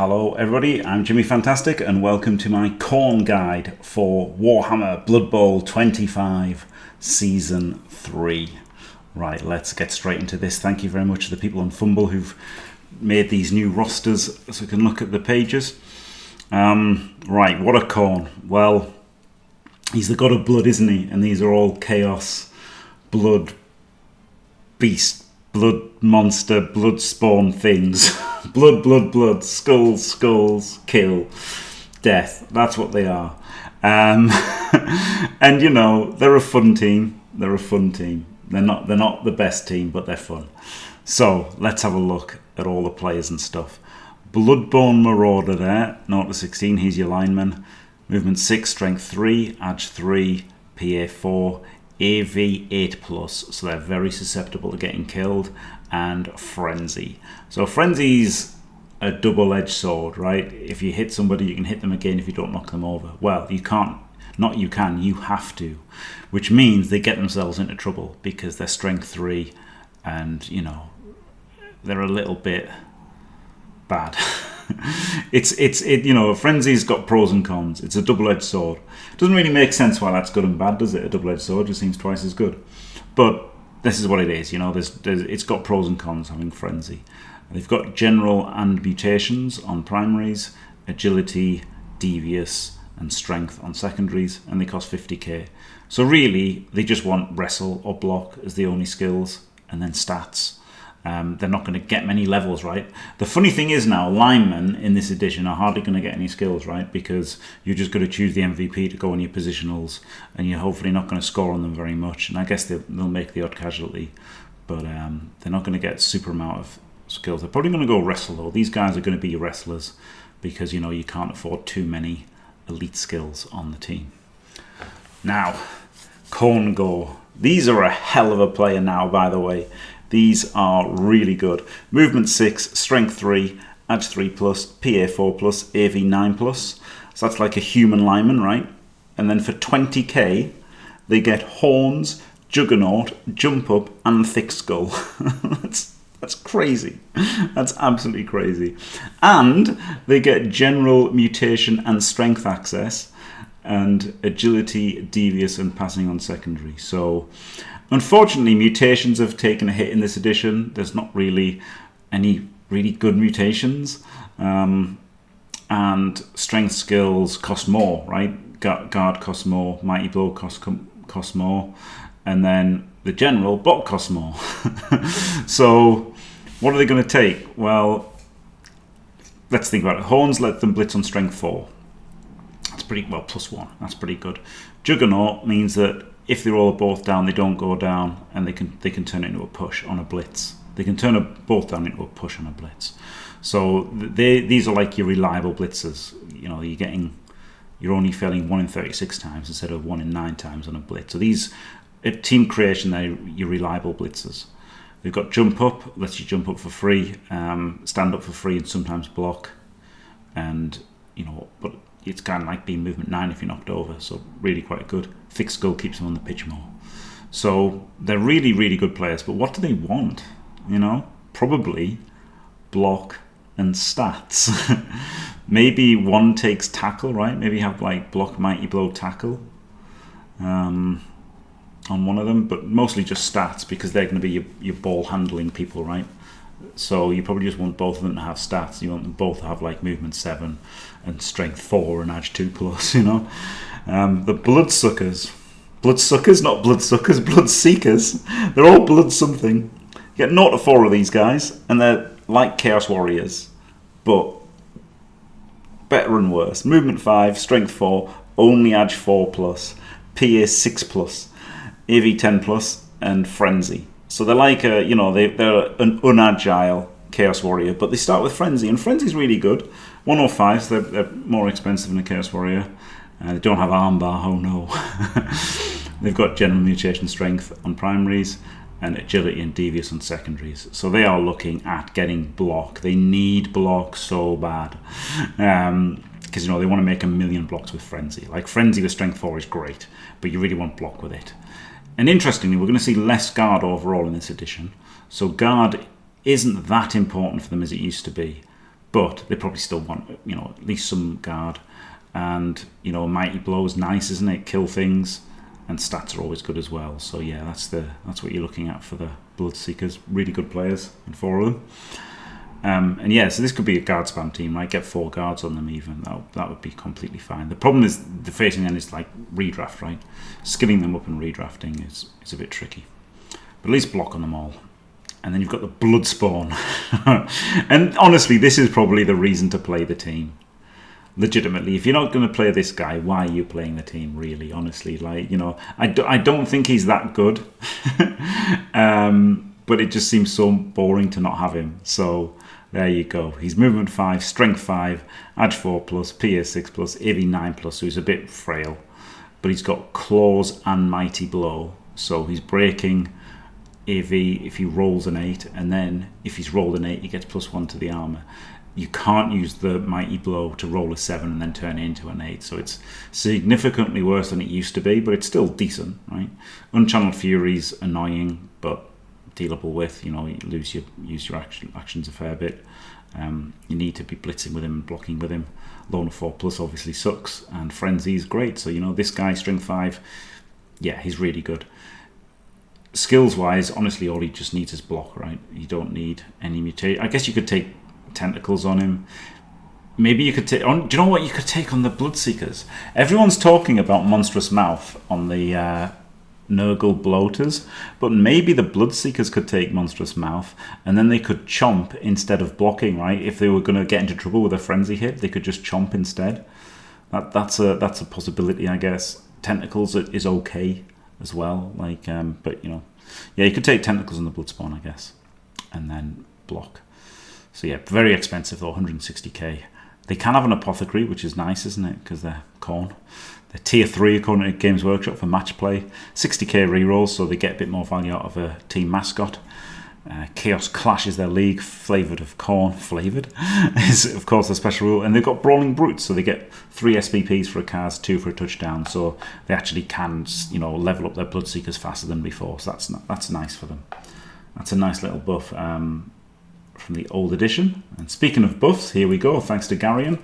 Hello everybody, I'm Jimmy Fantastic and welcome to my Khorne guide for Warhammer Bloodbowl 25 Season 3. Right, let's get straight into this. Thank you very much to the people on Fumble who've made these new rosters so we can look at the pages. Right, what a Khorne. Well, he's the god of blood, isn't he? And these are all chaos, blood, beast, blood monster, blood spawn things. Blood, skulls, kill, death. That's what they are. And you know, they're a fun team. They're not the best team, but they're fun. So let's have a look at all the players and stuff. Bloodbone Marauder there, 0 to 16. He's your lineman. Movement 6, Strength 3, Edge 3, PA 4, AV 8+, so they're very susceptible to getting killed, and Frenzy. So Frenzy's a double-edged sword, right? If you hit somebody, you can hit them again if you don't knock them over. Well, you can't. Not you can, you have to. Which means they get themselves into trouble because they're Strength 3 and, you know, they're a little bit bad. You know, Frenzy's got pros and cons. It's a double-edged sword. Doesn't really make sense why that's good and bad, does it? A double-edged sword just seems twice as good. But this is what it is, you know. It's got pros and cons having Frenzy. They've got general and mutations on primaries, agility, devious, and strength on secondaries, and they cost 50k. So really, they just want wrestle or block as the only skills, and then stats. They're not going to get many levels, right? The funny thing is now, linemen in this edition are hardly going to get any skills, right? Because you're just going to choose the MVP to go on your positionals, and you're hopefully not going to score on them very much. And I guess they'll make the odd casualty, but they're not going to get super amount of skills. They're probably going to go wrestle, though. These guys are going to be wrestlers because, you know, you can't afford too many elite skills on the team. Now, Khorne Go. These are a hell of a player now, by the way. These are really good. Movement 6, Strength 3, Edge 3+, PA 4+, AV 9+. So that's like a human lineman, right? And then for 20k, they get horns, juggernaut, jump up, and thick skull. That's crazy. That's absolutely crazy. And they get general mutation and strength access, and agility, devious, and passing on secondary. So unfortunately, mutations have taken a hit in this edition. There's not really any really good mutations. And strength skills cost more, right? Guard costs more, Mighty Blow costs more, and then the general block costs more. So what are they going to take? Well, let's think about it. Horns let them blitz on strength 4. That's pretty well, +1. That's pretty good. Juggernaut means that if they roll both down, they don't go down, and they can turn it into a push on a blitz. They can turn both down into a push on a blitz. So these are like your reliable blitzers. You know, you're only failing 1 in 36 times instead of 1 in 9 times on a blitz. So these at team creation, they're your reliable blitzers. We've got jump up, lets you jump up for free, stand up for free, and sometimes block. And you know, but it's kind of like being movement 9 if you're knocked over, so really quite good. Thick skull keeps them on the pitch more. So they're really, really good players, but what do they want? You know, probably block and stats. Maybe one takes tackle, right? Maybe have like block, mighty blow, tackle on one of them, but mostly just stats because they're going to be your ball handling people, right? So you probably just want both of them to have stats. You want them both to have like movement 7 and strength 4 and edge 2+, you know. The bloodsuckers, not bloodsuckers, blood seekers. They're all blood something. You get 0 to 4 of these guys, and they're like Chaos Warriors, but better and worse. Movement 5, strength 4, only edge 4+, PA 6+, AV 10+, and Frenzy. So they're like they're an unagile Chaos Warrior, but they start with Frenzy, and Frenzy's really good. 105, so they're more expensive than a Chaos Warrior. They don't have armbar, oh no. They've got general mutation strength on primaries and agility and devious on secondaries. So they are looking at getting block. They need block so bad. Because you know they want to make 1 million blocks with Frenzy. Like Frenzy with strength 4 is great, but you really want block with it. And interestingly, we're going to see less guard overall in this edition. So guard isn't that important for them as it used to be. but they probably still want, at least some guard. And, Mighty Blow's nice, isn't it? Kill things, and stats are always good as well. So yeah, that's what you're looking at for the Bloodseekers. Really good players, and 4 of them. And yeah, so this could be a guard spam team, right? Get 4 guards on them even. That would be completely fine. The problem is the facing end is like redraft, right? Skilling them up and redrafting is a bit tricky. But at least block on them all. And then you've got the Bloodspawn. And honestly, this is probably the reason to play the team. Legitimately, if you're not going to play this guy, why are you playing the team, really? Honestly, I don't think he's that good. But it just seems so boring to not have him. So there you go. He's movement 5, strength 5, edge 4+, PA 6+, AV 9+, so he's a bit frail. But he's got claws and mighty blow. So he's breaking AV if he rolls an 8, and then if he's rolled an 8, he gets +1 to the armor. You can't use the mighty blow to roll a 7 and then turn it into an 8. So it's significantly worse than it used to be, but it's still decent, right? Unchanneled Fury's annoying, but dealable with. You use your actions a fair bit. You need to be blitzing with him and blocking with him. Loner 4+ obviously sucks, and Frenzy is great. So this guy, strength 5, yeah, he's really good. Skills wise, honestly, all he just needs is block, right? You don't need any mutation. I guess you could take tentacles on him. Maybe you could take on. Do you know what you could take on the Bloodseekers? Everyone's talking about Monstrous Mouth on the Nurgle Bloaters, but maybe the Bloodseekers could take Monstrous Mouth, and then they could chomp instead of blocking, right? If they were going to get into trouble with a frenzy hit, they could just chomp instead. That's a possibility, I guess. Tentacles is okay as well, but yeah, you could take tentacles on the Bloodspawn, I guess, and then block. So yeah, very expensive though, 160k. They can have an apothecary, which is nice, isn't it? Because they're Khorne. They're tier 3 according to Games Workshop for match play. 60k rerolls, so they get a bit more value out of a team mascot. Chaos Clash is their league, flavoured of Khorne. Flavoured is of course a special rule, and they've got Brawling Brutes, so they get 3 SPPs for a cast, 2 for a touchdown. So they actually can, level up their Bloodseekers faster than before. So that's nice for them. That's a nice little buff from the old edition. And speaking of buffs, here we go. Thanks to Garion,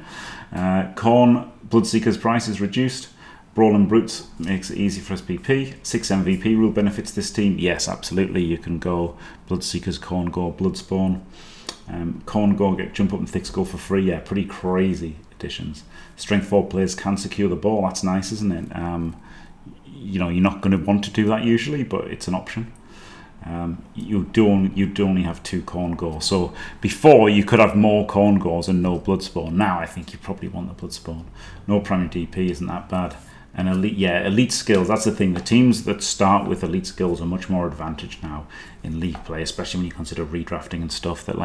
Khorne Bloodseekers price is reduced. Brawling Brutes makes it easy for SPP. 6 MVP rule benefits this team. Yes, absolutely. You can go Bloodseekers, Khorne Gore, Bloodspawn. Khorne Gore get Jump Up and Thick Skull for free. Yeah, pretty crazy additions. Strength 4 players can secure the ball. That's nice, isn't it? You're not going to want to do that usually, but it's an option. You'd only have 2 Khorne Gore. So before you could have more Khorne Gores and no Bloodspawn. Now I think you probably want the Bloodspawn. No primary DP isn't that bad. And elite skills, that's the thing. The teams that start with elite skills are much more advantaged now in league play, especially when you consider redrafting and stuff. That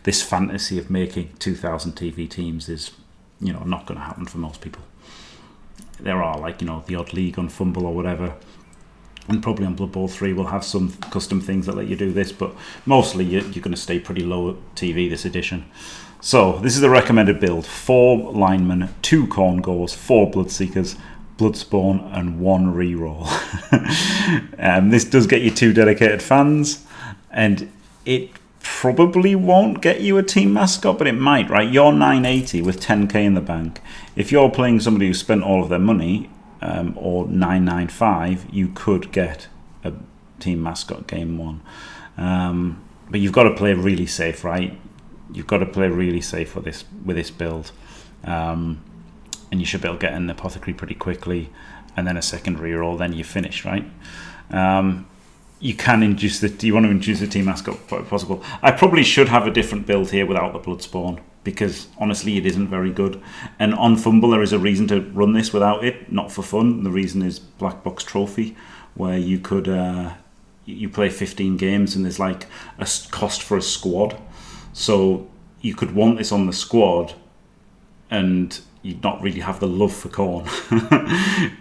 this fantasy of making 2,000 TV teams is not going to happen for most people. There are the odd league on Fumble or whatever, and probably on Blood Bowl 3 we'll have some custom things that let you do this, but mostly you're going to stay pretty low at TV this edition. So this is the recommended build: 4 linemen, 2 Khorne Gores, 4 Bloodseekers, Bloodspawn, and 1 reroll. This does get you 2 dedicated fans, and it probably won't get you a team mascot, but it might, right? You're 980 with 10k in the bank. If you're playing somebody who spent all of their money, or 995, you could get a team mascot game 1. But you've got to play really safe, right? You've got to play really safe with this build. And you should be able to get an apothecary pretty quickly, and then a second reroll, then you're finished, right? You can induce you want to induce the team mascot if possible. I probably should have a different build here without the Bloodspawn, because honestly it isn't very good. And on Fumble there is a reason to run this without it, not for fun. The reason is Black Box Trophy, where you could you play 15 games and there's a cost for a squad. So you could want this on the squad and you'd not really have the love for Khorne.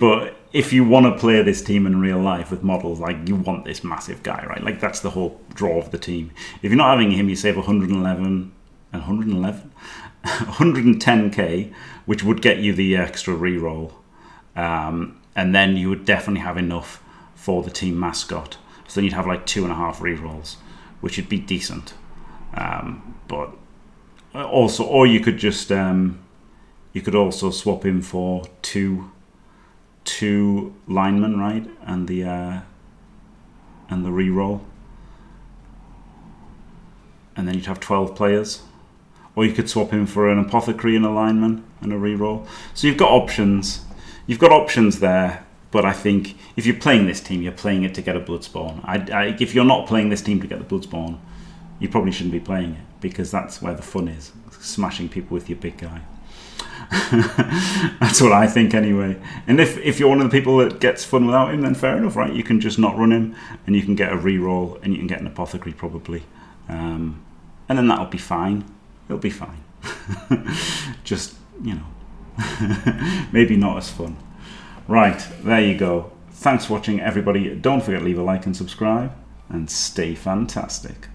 But if you want to play this team in real life with models, you want this massive guy, right? That's the whole draw of the team. If you're not having him, you save 110k, which would get you the extra reroll. And then you would definitely have enough for the team mascot. So then you'd have 2.5 rerolls, which would be decent. But Also, or you could just you could also swap him for two linemen, right, and the reroll, and then you'd have 12 players. Or you could swap him for an apothecary and a lineman and a reroll. So you've got options. You've got options there. But I think if you're playing this team, you're playing it to get a Bloodspawn. If you're not playing this team to get the Bloodspawn, you probably shouldn't be playing it, because that's where the fun is, smashing people with your big guy. That's what I think anyway. And if you're one of the people that gets fun without him, then fair enough, right? You can just not run him, and you can get a reroll, and you can get an apothecary probably. And then that'll be fine. It'll be fine. Just, maybe not as fun. Right, there you go. Thanks for watching, everybody. Don't forget to leave a like and subscribe, and stay fantastic.